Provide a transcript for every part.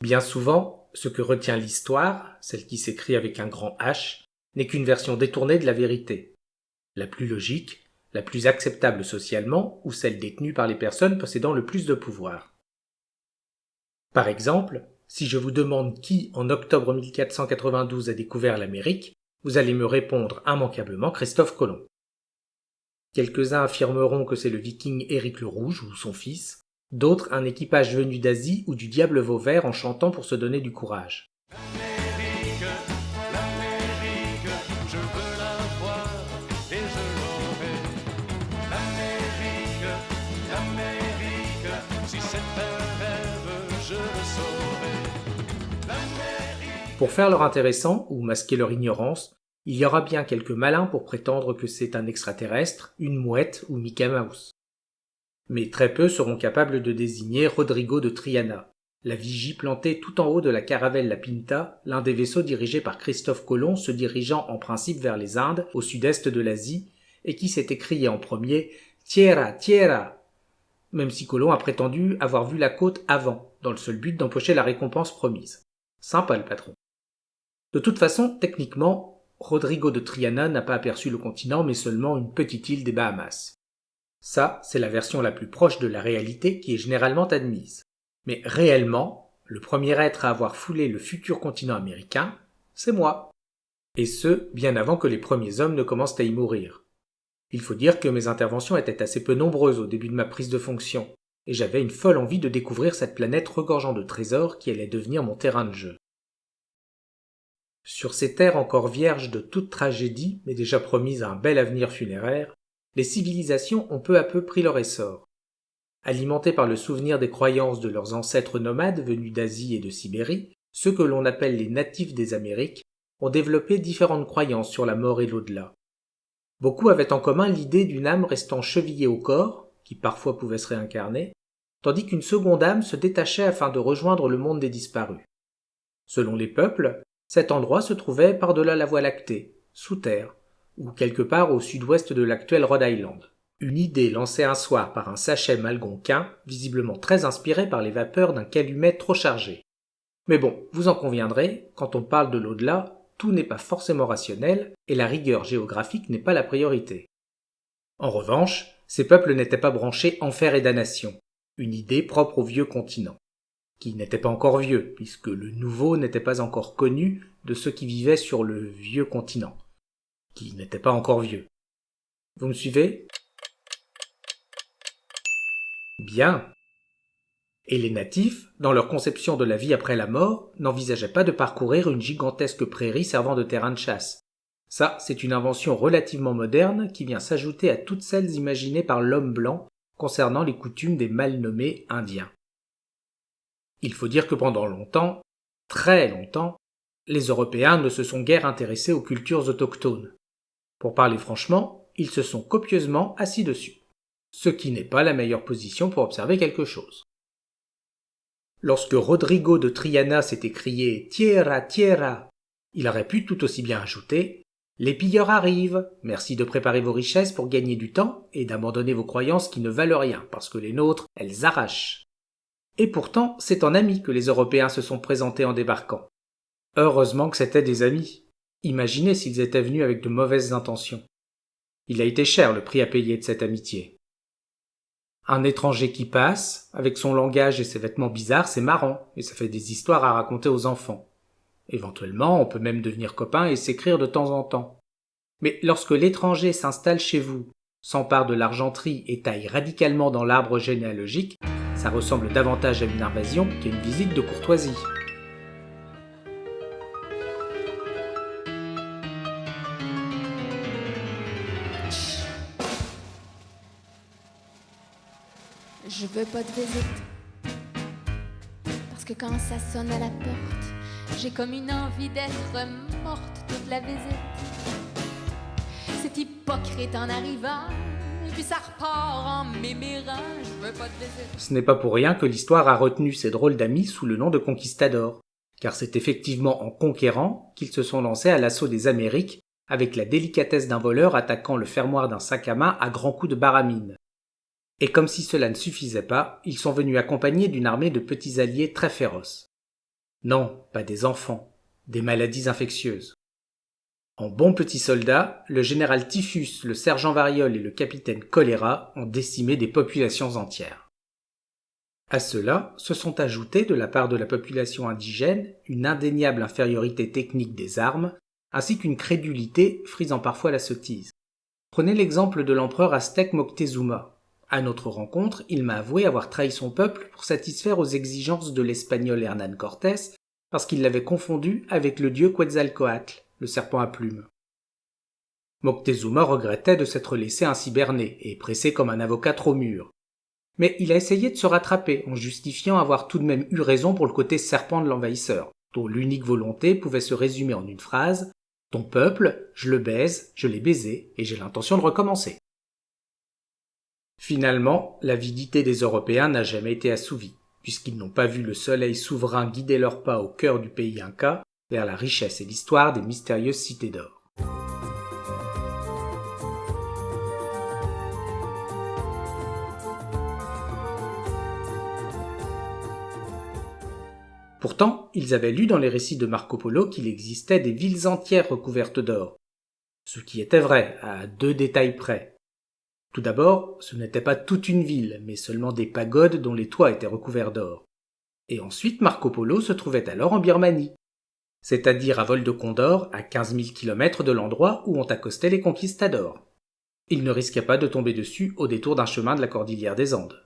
Bien souvent, ce que retient l'histoire, celle qui s'écrit avec un grand H, n'est qu'une version détournée de la vérité. La plus logique, la plus acceptable socialement, ou celle détenue par les personnes possédant le plus de pouvoir. Par exemple, si je vous demande qui, en octobre 1492, a découvert l'Amérique, vous allez me répondre immanquablement Christophe Colomb. Quelques-uns affirmeront que c'est le viking Éric le Rouge ou son fils, d'autres un équipage venu d'Asie ou du diable Vauvert en chantant pour se donner du courage. L'Amérique, l'Amérique, je veux la voir et je l'aurai. L'Amérique, l'Amérique, si c'est un rêve, je le saurai. L'Amérique. Pour faire leur intéressant ou masquer leur ignorance, il y aura bien quelques malins pour prétendre que c'est un extraterrestre, une mouette ou Mickey Mouse. Mais très peu seront capables de désigner Rodrigo de Triana, la vigie plantée tout en haut de la caravelle La Pinta, l'un des vaisseaux dirigés par Christophe Colomb se dirigeant en principe vers les Indes, au sud-est de l'Asie, et qui s'était crié en premier « Tierra, tierra !» même si Colomb a prétendu avoir vu la côte avant, dans le seul but d'empocher la récompense promise. Sympa le patron. De toute façon, techniquement, Rodrigo de Triana n'a pas aperçu le continent mais seulement une petite île des Bahamas. Ça, c'est la version la plus proche de la réalité qui est généralement admise. Mais réellement, le premier être à avoir foulé le futur continent américain, c'est moi. Et ce, bien avant que les premiers hommes ne commencent à y mourir. Il faut dire que mes interventions étaient assez peu nombreuses au début de ma prise de fonction, et j'avais une folle envie de découvrir cette planète regorgeant de trésors qui allait devenir mon terrain de jeu. Sur ces terres encore vierges de toute tragédie, mais déjà promises à un bel avenir funéraire, les civilisations ont peu à peu pris leur essor. Alimentés par le souvenir des croyances de leurs ancêtres nomades venus d'Asie et de Sibérie, ceux que l'on appelle les natifs des Amériques ont développé différentes croyances sur la mort et l'au-delà. Beaucoup avaient en commun l'idée d'une âme restant chevillée au corps, qui parfois pouvait se réincarner, tandis qu'une seconde âme se détachait afin de rejoindre le monde des disparus. Selon les peuples, cet endroit se trouvait par-delà la Voie lactée, sous terre, ou quelque part au sud-ouest de l'actuel Rhode Island. Une idée lancée un soir par un sachem algonquin, visiblement très inspiré par les vapeurs d'un calumet trop chargé. Mais bon, vous en conviendrez, quand on parle de l'au-delà, tout n'est pas forcément rationnel, et la rigueur géographique n'est pas la priorité. En revanche, ces peuples n'étaient pas branchés enfer et damnation, une idée propre au vieux continent, qui n'était pas encore vieux, puisque le nouveau n'était pas encore connu de ceux qui vivaient sur le vieux continent, qui n'était pas encore vieux. Vous me suivez ? Bien. Et les natifs, dans leur conception de la vie après la mort, n'envisageaient pas de parcourir une gigantesque prairie servant de terrain de chasse. Ça, c'est une invention relativement moderne qui vient s'ajouter à toutes celles imaginées par l'homme blanc concernant les coutumes des mal nommés Indiens. Il faut dire que pendant longtemps, très longtemps, les Européens ne se sont guère intéressés aux cultures autochtones. Pour parler franchement, ils se sont copieusement assis dessus, ce qui n'est pas la meilleure position pour observer quelque chose. Lorsque Rodrigo de Triana s'est écrié « Tierra, tierra », il aurait pu tout aussi bien ajouter « Les pilleurs arrivent, merci de préparer vos richesses pour gagner du temps et d'abandonner vos croyances qui ne valent rien, parce que les nôtres, elles arrachent. » Et pourtant, c'est en amis que les Européens se sont présentés en débarquant. Heureusement que c'étaient des amis. Imaginez s'ils étaient venus avec de mauvaises intentions. Il a été cher le prix à payer de cette amitié. Un étranger qui passe, avec son langage et ses vêtements bizarres, c'est marrant, et ça fait des histoires à raconter aux enfants. Éventuellement, on peut même devenir copain et s'écrire de temps en temps. Mais lorsque l'étranger s'installe chez vous, s'empare de l'argenterie et taille radicalement dans l'arbre généalogique, ça ressemble davantage à une invasion qu'à une visite de courtoisie. Je veux pas de visite. Parce que quand ça sonne à la porte, j'ai comme une envie d'être morte toute la visite. C'est hypocrite en arrivant, puis ça repart en m'émirant. Je veux pas de visite. Ce n'est pas pour rien que l'histoire a retenu ces drôles d'amis sous le nom de conquistadors, car c'est effectivement en conquérant qu'ils se sont lancés à l'assaut des Amériques avec la délicatesse d'un voleur attaquant le fermoir d'un sac à main à grands coups de baramine. Et comme si cela ne suffisait pas, ils sont venus accompagnés d'une armée de petits alliés très féroces. Non, pas des enfants, des maladies infectieuses. En bons petits soldats, le général Typhus, le sergent Variole et le capitaine Choléra ont décimé des populations entières. À cela se sont ajoutés de la part de la population indigène une indéniable infériorité technique des armes, ainsi qu'une crédulité frisant parfois la sottise. Prenez l'exemple de l'empereur aztèque Moctezuma. À notre rencontre, il m'a avoué avoir trahi son peuple pour satisfaire aux exigences de l'espagnol Hernán Cortés, parce qu'il l'avait confondu avec le dieu Quetzalcoatl, le serpent à plumes. Moctezuma regrettait de s'être laissé ainsi berner et pressé comme un avocat trop mûr. Mais il a essayé de se rattraper en justifiant avoir tout de même eu raison pour le côté serpent de l'envahisseur, dont l'unique volonté pouvait se résumer en une phrase « Ton peuple, je le baise, je l'ai baisé, et j'ai l'intention de recommencer ». Finalement, l'avidité des Européens n'a jamais été assouvie, puisqu'ils n'ont pas vu le soleil souverain guider leurs pas au cœur du pays inca vers la richesse et l'histoire des mystérieuses cités d'or. Pourtant, ils avaient lu dans les récits de Marco Polo qu'il existait des villes entières recouvertes d'or. Ce qui était vrai, à 2 détails près. Tout d'abord, ce n'était pas toute une ville, mais seulement des pagodes dont les toits étaient recouverts d'or. Et ensuite, Marco Polo se trouvait alors en Birmanie, c'est-à-dire à vol de Condor, à 15 000 km de l'endroit où ont accosté les conquistadors. Il ne risquait pas de tomber dessus au détour d'un chemin de la cordillère des Andes.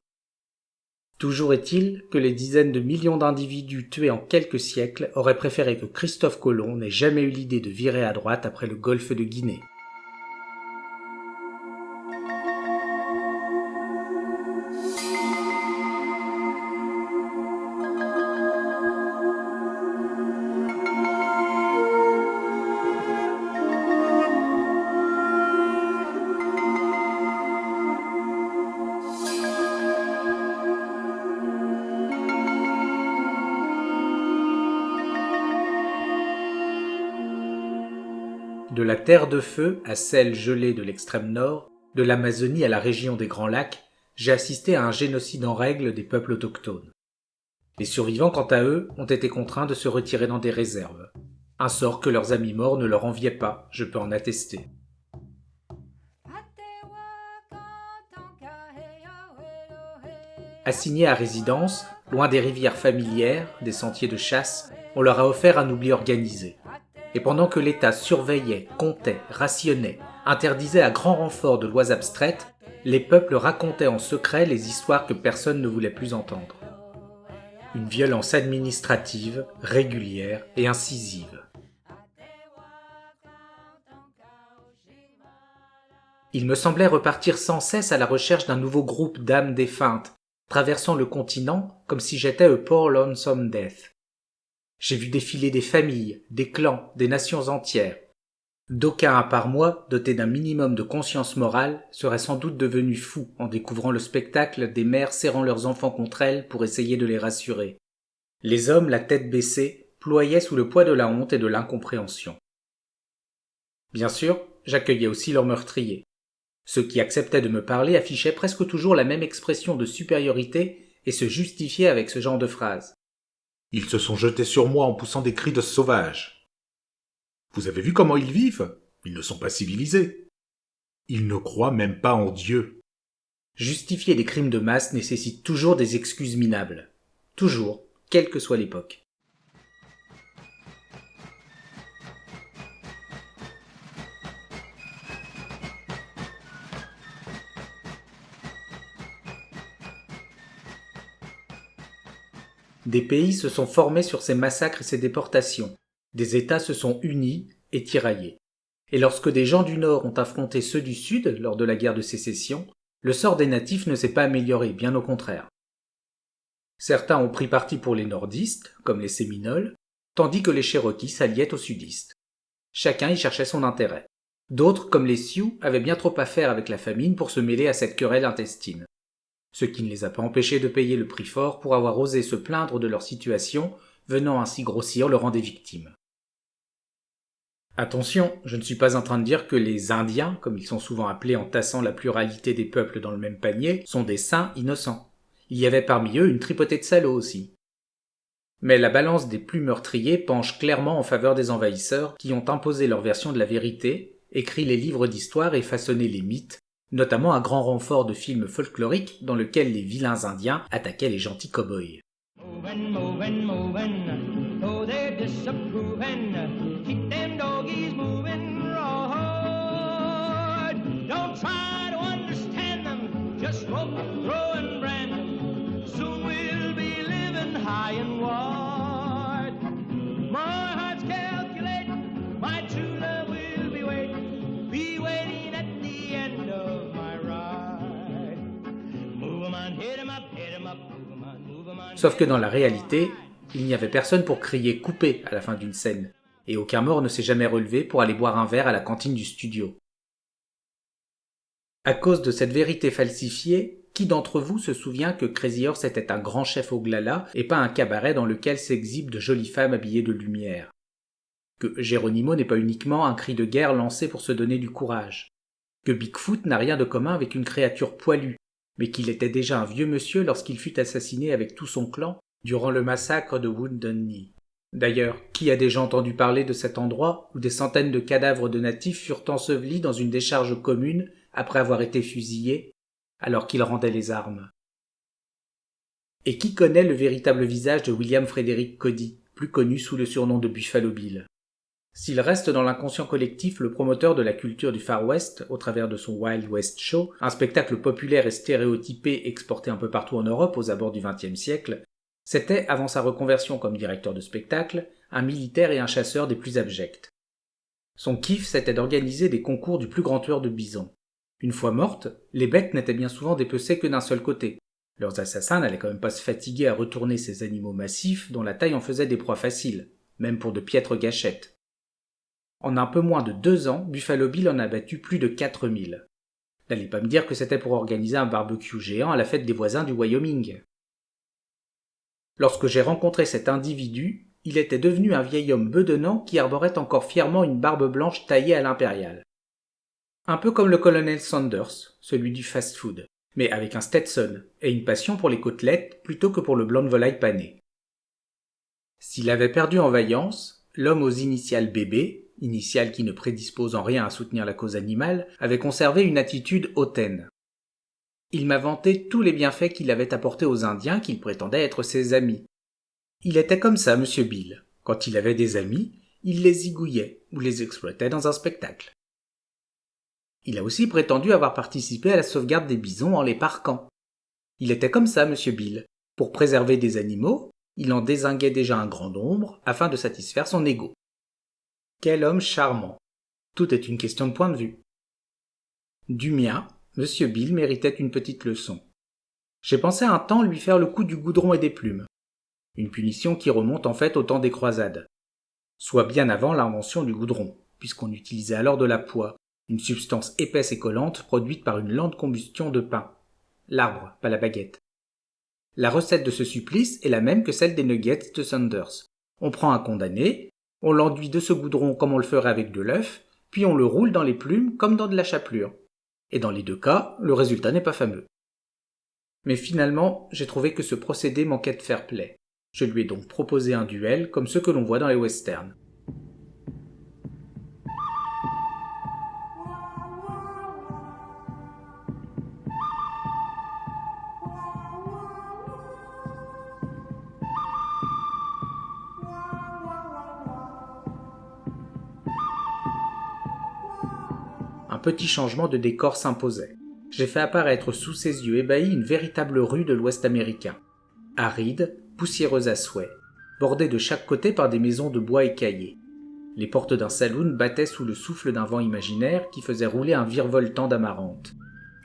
Toujours est-il que les dizaines de millions d'individus tués en quelques siècles auraient préféré que Christophe Colomb n'ait jamais eu l'idée de virer à droite après le golfe de Guinée. De la terre de feu à celle gelée de l'extrême nord, de l'Amazonie à la région des Grands Lacs, j'ai assisté à un génocide en règle des peuples autochtones. Les survivants, quant à eux, ont été contraints de se retirer dans des réserves. Un sort que leurs amis morts ne leur enviaient pas, je peux en attester. Assignés à résidence, loin des rivières familières, des sentiers de chasse, on leur a offert un oubli organisé. Et pendant que l'État surveillait, comptait, rationnait, interdisait à grand renfort de lois abstraites, les peuples racontaient en secret les histoires que personne ne voulait plus entendre. Une violence administrative, régulière et incisive. Il me semblait repartir sans cesse à la recherche d'un nouveau groupe d'âmes défuntes, traversant le continent comme si j'étais a poor lonesome death. J'ai vu défiler des familles, des clans, des nations entières. D'aucuns, à part moi, dotés d'un minimum de conscience morale, seraient sans doute devenus fous en découvrant le spectacle des mères serrant leurs enfants contre elles pour essayer de les rassurer. Les hommes, la tête baissée, ployaient sous le poids de la honte et de l'incompréhension. Bien sûr, j'accueillais aussi leurs meurtriers. Ceux qui acceptaient de me parler affichaient presque toujours la même expression de supériorité et se justifiaient avec ce genre de phrase. Ils se sont jetés sur moi en poussant des cris de sauvages. Vous avez vu comment ils vivent? Ils ne sont pas civilisés. Ils ne croient même pas en Dieu. Justifier des crimes de masse nécessite toujours des excuses minables. Toujours, quelle que soit l'époque. Des pays se sont formés sur ces massacres et ces déportations. Des États se sont unis et tiraillés. Et lorsque des gens du Nord ont affronté ceux du Sud lors de la guerre de sécession, le sort des natifs ne s'est pas amélioré, bien au contraire. Certains ont pris parti pour les nordistes, comme les Séminoles, tandis que les Cherokees s'alliaient aux sudistes. Chacun y cherchait son intérêt. D'autres, comme les Sioux, avaient bien trop à faire avec la famine pour se mêler à cette querelle intestine. Ce qui ne les a pas empêchés de payer le prix fort pour avoir osé se plaindre de leur situation, venant ainsi grossir le rang des victimes. Attention, je ne suis pas en train de dire que les Indiens, comme ils sont souvent appelés en tassant la pluralité des peuples dans le même panier, sont des saints innocents. Il y avait parmi eux une tripotée de salauds aussi. Mais la balance des plus meurtriers penche clairement en faveur des envahisseurs qui ont imposé leur version de la vérité, écrit les livres d'histoire et façonné les mythes, notamment à grand renfort de films folkloriques dans lesquels les vilains indiens attaquaient les gentils cow-boys. Movin', movin', movin', oh they're disapproving. Keep them doggies moving right. Don't try to understand them, just rope, throw and brand. Soon we'll be living high and wide. My heart's calculating, my true love will be waiting at the end of my ride. Move 'em on, hit 'em up, move 'em on, move 'em on. Sauf que dans la réalité, il n'y avait personne pour crier « coupé » à la fin d'une scène, et aucun mort ne s'est jamais relevé pour aller boire un verre à la cantine du studio. À cause de cette vérité falsifiée, qui d'entre vous se souvient que Crazy Horse était un grand chef au glala et pas un cabaret dans lequel s'exhibent de jolies femmes habillées de lumière? Que Geronimo n'est pas uniquement un cri de guerre lancé pour se donner du courage? Que Bigfoot n'a rien de commun avec une créature poilue, mais qu'il était déjà un vieux monsieur lorsqu'il fut assassiné avec tout son clan durant le massacre de Wounded Knee? D'ailleurs, qui a déjà entendu parler de cet endroit où des centaines de cadavres de natifs furent ensevelis dans une décharge commune après avoir été fusillés, alors qu'ils rendaient les armes? Et qui connaît le véritable visage de William Frederick Cody, plus connu sous le surnom de Buffalo Bill? S'il reste dans l'inconscient collectif le promoteur de la culture du Far West au travers de son Wild West Show, un spectacle populaire et stéréotypé exporté un peu partout en Europe aux abords du XXe siècle, c'était, avant sa reconversion comme directeur de spectacle, un militaire et un chasseur des plus abjects. Son kiff, c'était d'organiser des concours du plus grand tueur de bisons. Une fois mortes, les bêtes n'étaient bien souvent dépecées que d'un seul côté. Leurs assassins n'allaient quand même pas se fatiguer à retourner ces animaux massifs dont la taille en faisait des proies faciles, même pour de piètres gâchettes. En un peu moins de 2 ans, Buffalo Bill en a battu plus de 4000. N'allez pas me dire que c'était pour organiser un barbecue géant à la fête des voisins du Wyoming. Lorsque j'ai rencontré cet individu, il était devenu un vieil homme bedonnant qui arborait encore fièrement une barbe blanche taillée à l'impériale. Un peu comme le colonel Sanders, celui du fast-food, mais avec un Stetson et une passion pour les côtelettes plutôt que pour le blanc de volaille pané. S'il avait perdu en vaillance, l'homme aux initiales BB, initiales qui ne prédisposent en rien à soutenir la cause animale, avait conservé une attitude hautaine. Il m'a vanté tous les bienfaits qu'il avait apportés aux Indiens qu'il prétendait être ses amis. Il était comme ça, Monsieur Bill. Quand il avait des amis, il les zigouillait ou les exploitait dans un spectacle. Il a aussi prétendu avoir participé à la sauvegarde des bisons en les parquant. Il était comme ça, Monsieur Bill. Pour préserver des animaux, il en dézinguait déjà un grand nombre afin de satisfaire son ego. Quel homme charmant. Tout est une question de point de vue. Du mien, Monsieur Bill méritait une petite leçon. J'ai pensé un temps lui faire le coup du goudron et des plumes. Une punition qui remonte en fait au temps des croisades. Soit bien avant l'invention du goudron, puisqu'on utilisait alors de la poix, une substance épaisse et collante produite par une lente combustion de pain. L'arbre, pas la baguette. La recette de ce supplice est la même que celle des nuggets de Sanders. On prend un condamné, on l'enduit de ce goudron comme on le ferait avec de l'œuf, puis on le roule dans les plumes comme dans de la chapelure. Et dans les 2 cas, le résultat n'est pas fameux. Mais finalement, j'ai trouvé que ce procédé manquait de fair-play. Je lui ai donc proposé un duel comme ceux que l'on voit dans les westerns. Un petit changement de décor s'imposait. J'ai fait apparaître sous ses yeux ébahis une véritable rue de l'Ouest américain. Aride, poussiéreuse à souhait, bordée de chaque côté par des maisons de bois écaillées. Les portes d'un saloon battaient sous le souffle d'un vent imaginaire qui faisait rouler un virevoltant d'amarante.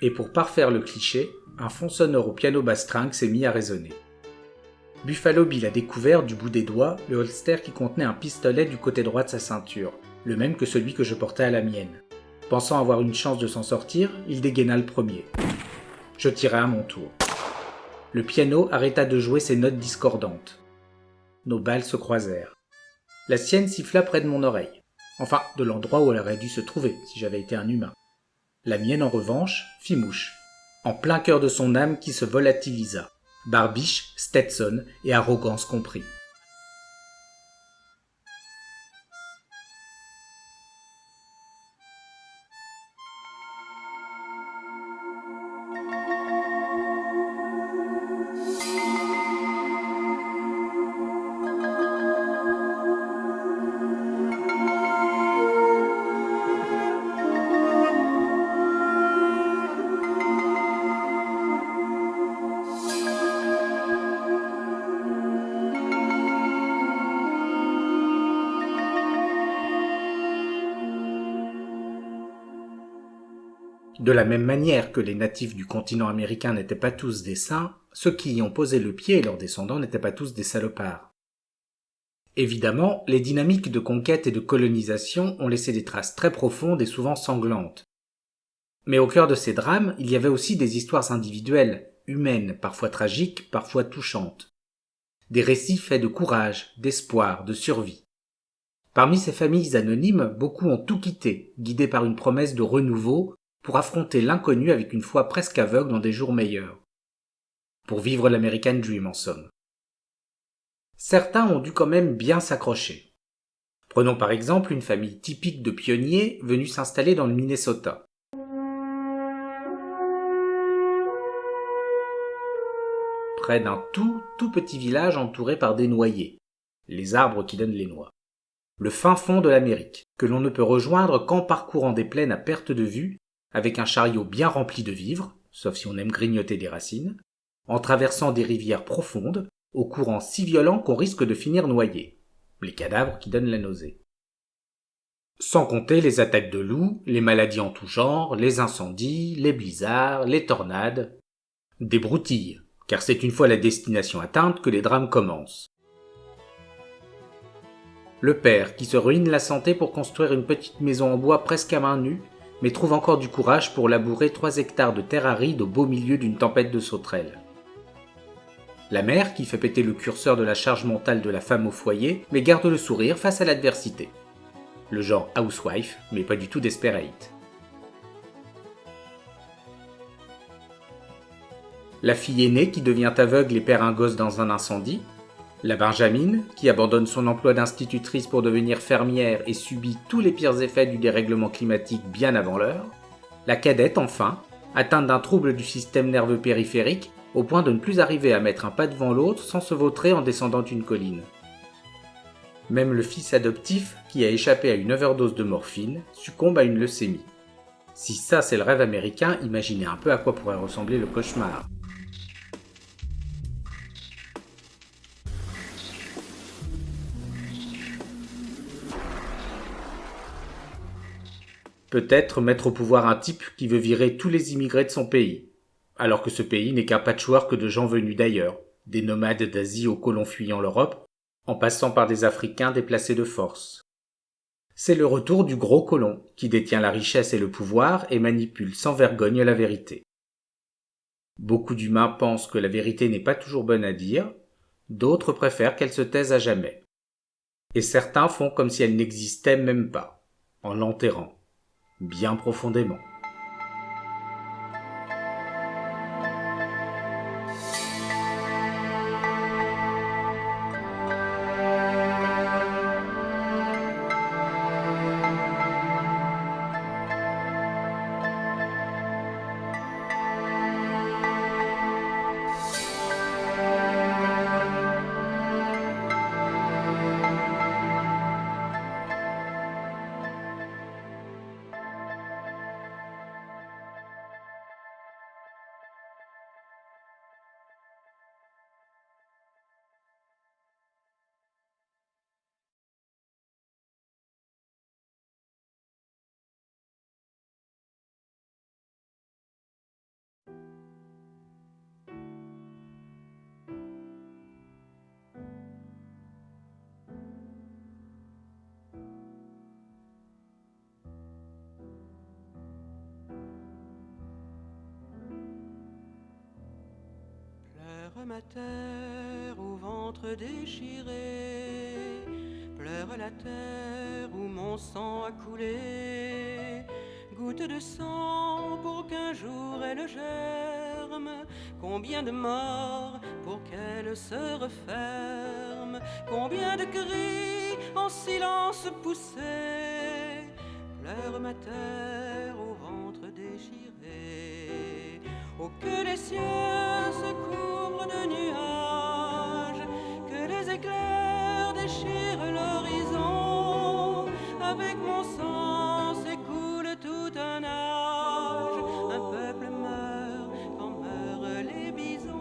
Et pour parfaire le cliché, un fond sonore au piano basse-string s'est mis à résonner. Buffalo Bill a découvert du bout des doigts le holster qui contenait un pistolet du côté droit de sa ceinture, le même que celui que je portais à la mienne. Pensant avoir une chance de s'en sortir, il dégaina le premier. Je tirai à mon tour. Le piano arrêta de jouer ses notes discordantes. Nos balles se croisèrent. La sienne siffla près de mon oreille. Enfin, de l'endroit où elle aurait dû se trouver, si j'avais été un humain. La mienne, en revanche, fit mouche. En plein cœur de son âme qui se volatilisa. Barbiche, Stetson et arrogance compris. De la même manière que les natifs du continent américain n'étaient pas tous des saints, ceux qui y ont posé le pied et leurs descendants n'étaient pas tous des salopards. Évidemment, les dynamiques de conquête et de colonisation ont laissé des traces très profondes et souvent sanglantes. Mais au cœur de ces drames, il y avait aussi des histoires individuelles, humaines, parfois tragiques, parfois touchantes. Des récits faits de courage, d'espoir, de survie. Parmi ces familles anonymes, beaucoup ont tout quitté, guidés par une promesse de renouveau, pour affronter l'inconnu avec une foi presque aveugle dans des jours meilleurs. Pour vivre l'American Dream, en somme. Certains ont dû quand même bien s'accrocher. Prenons par exemple une famille typique de pionniers venus s'installer dans le Minnesota. Près d'un tout petit village entouré par des noyers, les arbres qui donnent les noix. Le fin fond de l'Amérique, que l'on ne peut rejoindre qu'en parcourant des plaines à perte de vue, avec un chariot bien rempli de vivres, sauf si on aime grignoter des racines, en traversant des rivières profondes, aux courants si violents qu'on risque de finir noyé, les cadavres qui donnent la nausée. Sans compter les attaques de loups, les maladies en tout genre, les incendies, les blizzards, les tornades, des broutilles, car c'est une fois la destination atteinte que les drames commencent. Le père qui se ruine la santé pour construire une petite maison en bois presque à main nue, mais trouve encore du courage pour labourer 3 hectares de terre aride au beau milieu d'une tempête de sauterelles. La mère qui fait péter le curseur de la charge mentale de la femme au foyer, mais garde le sourire face à l'adversité. Le genre housewife, mais pas du tout desperate. La fille aînée qui devient aveugle et perd un gosse dans un incendie. La Benjamine, qui abandonne son emploi d'institutrice pour devenir fermière et subit tous les pires effets du dérèglement climatique bien avant l'heure. La cadette, enfin, atteinte d'un trouble du système nerveux périphérique, au point de ne plus arriver à mettre un pas devant l'autre sans se vautrer en descendant une colline. Même le fils adoptif, qui a échappé à une overdose de morphine, succombe à une leucémie. Si ça c'est le rêve américain, imaginez un peu à quoi pourrait ressembler le cauchemar. Peut-être mettre au pouvoir un type qui veut virer tous les immigrés de son pays, alors que ce pays n'est qu'un patchwork de gens venus d'ailleurs, des nomades d'Asie aux colons fuyant l'Europe, en passant par des Africains déplacés de force. C'est le retour du gros colon, qui détient la richesse et le pouvoir et manipule sans vergogne la vérité. Beaucoup d'humains pensent que la vérité n'est pas toujours bonne à dire, d'autres préfèrent qu'elle se taise à jamais. Et certains font comme si elle n'existait même pas, en l'enterrant. Bien profondément. Pleure ma terre au ventre déchiré, pleure la terre où mon sang a coulé. Goutte de sang pour qu'un jour elle germe, combien de morts pour qu'elle se referme, combien de cris en silence poussés. Pleure ma terre au ventre déchiré, oh que les cieux se couvrent de nuages, que les éclairs déchirent l'horizon. Avec mon sang s'écoule tout un âge, un peuple meurt quand meurent les bisons.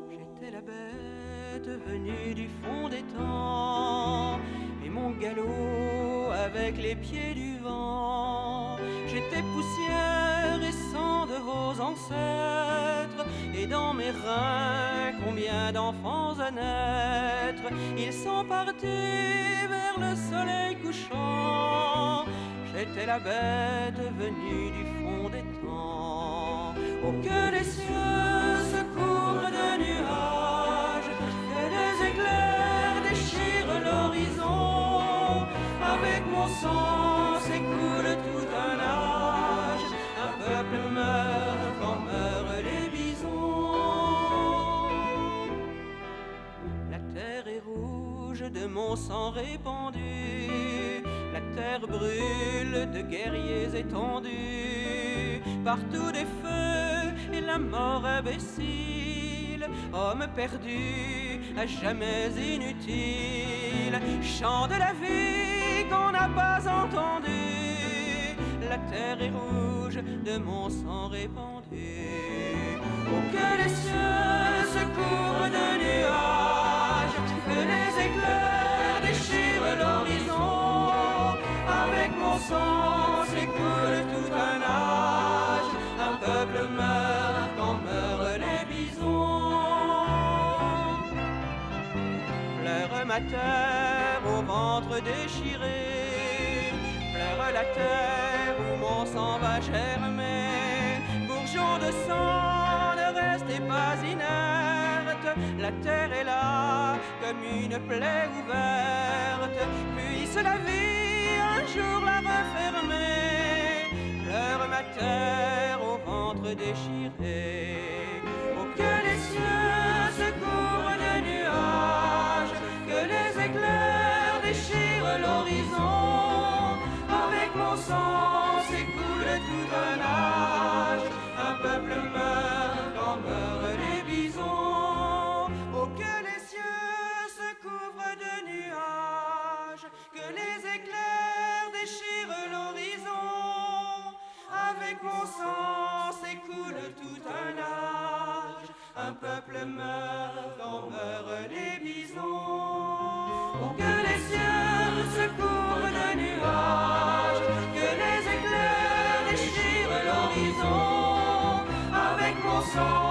J'étais la bête venue du fond des temps, et mon galop avec les pieds du vent. J'étais poussière et sang de vos ancêtres, et dans mes reins combien d'enfants à naître. Ils sont partis vers le soleil couchant, j'étais la bête venue du fond des temps. Oh, que les cieux se couvrent de nuages, que les éclairs déchirent l'horizon. Avec mon sang s'écoule tout un âge, un peuple meurt quand meurent les bisons. La terre est rouge de mon sang répandu, la terre brûle de guerriers étendus. Partout des feux et la mort imbécile, homme perdu, à jamais inutile. Chant de la vie qu'on n'a pas entendu, la terre est rouge de mon sang répandu. Oh, que les cieux se couvrent de nuages, que les éclairs déchirent l'horizon. Avec mon sang s'écoule tout un âge, un peuple meurt quand meurent les bisons. Pleure ma terre au ventre déchiré, pleure la terre où mon sang va germer. Bourgeon de sang, ne restez pas inerte, la terre est là comme une plaie ouverte. Puisse la vie un jour la refermer. Pleure ma terre au ventre déchiré. Oh, que les cieux se couvrent de nuages, que les éclairs déchirent l'horizon. Avec mon sang s'écoule tout un âge, un peuple meurt quand meurent les bisons. Oh, que les cieux se couvrent de nuages, que les éclairs déchirent l'horizon. Avec mon sang s'écoule tout un âge, un peuple meurt quand meurent les bisons. Oh, que les cieux se couvrent de nuages, que les éclairs déchirent l'horizon. Avec mon sang